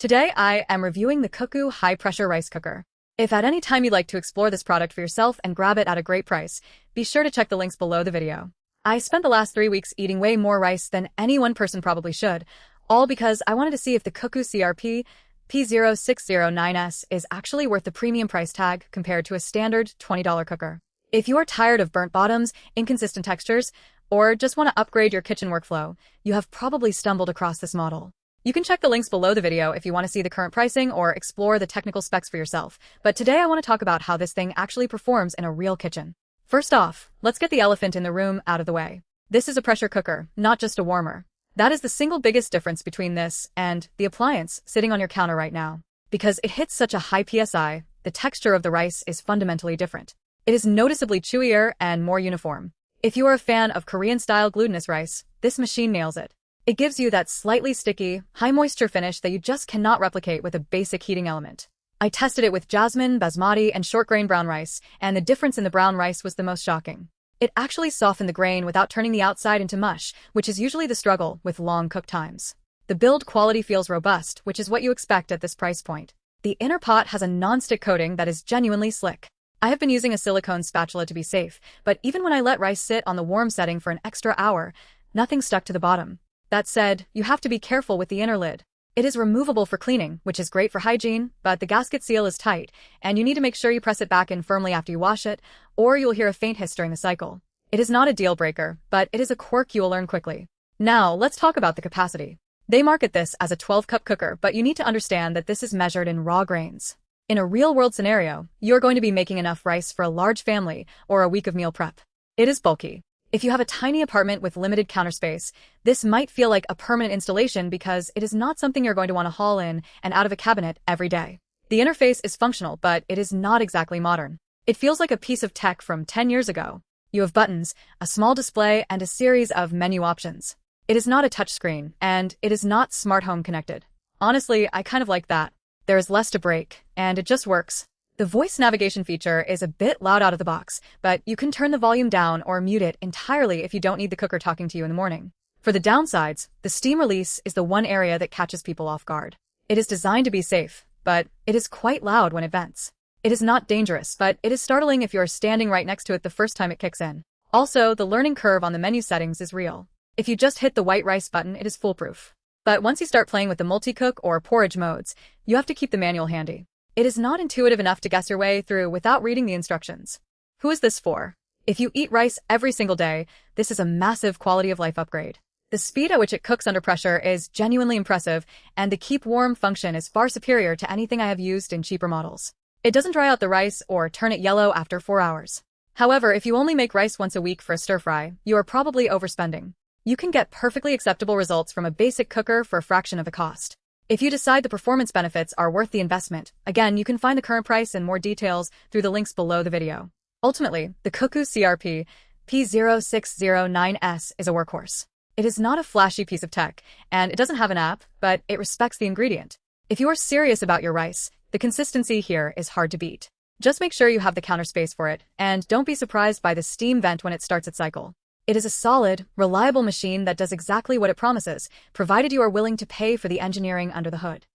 Today I am reviewing the CUCKOO high-pressure rice cooker. If at any time you'd like to explore this product for yourself and grab it at a great price, be sure to check the links below the video. I spent the last 3 weeks eating way more rice than any one person probably should, all because I wanted to see if the CUCKOO CRP-P0609S is actually worth the premium price tag compared to a standard $20 cooker. If you are tired of burnt bottoms, inconsistent textures, or just want to upgrade your kitchen workflow, you have probably stumbled across this model. You can check the links below the video if you want to see the current pricing or explore the technical specs for yourself, but today I want to talk about how this thing actually performs in a real kitchen. First off, let's get the elephant in the room out of the way. This is a pressure cooker, not just a warmer. That is the single biggest difference between this and the appliance sitting on your counter right now. Because it hits such a high PSI, the texture of the rice is fundamentally different. It is noticeably chewier and more uniform. If you are a fan of Korean-style glutinous rice, this machine nails it. It gives you that slightly sticky, high-moisture finish that you just cannot replicate with a basic heating element. I tested it with jasmine, basmati, and short-grain brown rice, and the difference in the brown rice was the most shocking. It actually softened the grain without turning the outside into mush, which is usually the struggle with long cook times. The build quality feels robust, which is what you expect at this price point. The inner pot has a non-stick coating that is genuinely slick. I have been using a silicone spatula to be safe, but even when I let rice sit on the warm setting for an extra hour, nothing stuck to the bottom. That said, you have to be careful with the inner lid. It is removable for cleaning, which is great for hygiene, but the gasket seal is tight, and you need to make sure you press it back in firmly after you wash it, or you'll hear a faint hiss during the cycle. It is not a deal breaker, but it is a quirk you will learn quickly. Now, let's talk about the capacity. They market this as a 12-cup cooker, but you need to understand that this is measured in raw grains. In a real-world scenario, you're going to be making enough rice for a large family or a week of meal prep. It is bulky. If you have a tiny apartment with limited counter space, this might feel like a permanent installation because it is not something you're going to want to haul in and out of a cabinet every day. The interface is functional, but it is not exactly modern. It feels like a piece of tech from 10 years ago. You have buttons, a small display, and a series of menu options. It is not a touchscreen, and it is not smart home connected. Honestly, I kind of like that. There is less to break, and it just works. The voice navigation feature is a bit loud out of the box, but you can turn the volume down or mute it entirely if you don't need the cooker talking to you in the morning. For the downsides, the steam release is the one area that catches people off guard. It is designed to be safe, but it is quite loud when it vents. It is not dangerous, but it is startling if you are standing right next to it the first time it kicks in. Also, the learning curve on the menu settings is real. If you just hit the white rice button, it is foolproof. But once you start playing with the multi-cook or porridge modes, you have to keep the manual handy. It is not intuitive enough to guess your way through without reading the instructions. Who is this for? If you eat rice every single day, this is a massive quality of life upgrade. The speed at which it cooks under pressure is genuinely impressive, and the keep warm function is far superior to anything I have used in cheaper models. It doesn't dry out the rice or turn it yellow after 4 hours. However, if you only make rice once a week for a stir-fry, you are probably overspending. You can get perfectly acceptable results from a basic cooker for a fraction of the cost. If you decide the performance benefits are worth the investment, again, you can find the current price and more details through the links below the video. Ultimately, the CUCKOO CRP-P0609S is a workhorse. It is not a flashy piece of tech, and it doesn't have an app, but it respects the ingredient. If you are serious about your rice, the consistency here is hard to beat. Just make sure you have the counter space for it, and don't be surprised by the steam vent when it starts its cycle. It is a solid, reliable machine that does exactly what it promises, provided you are willing to pay for the engineering under the hood.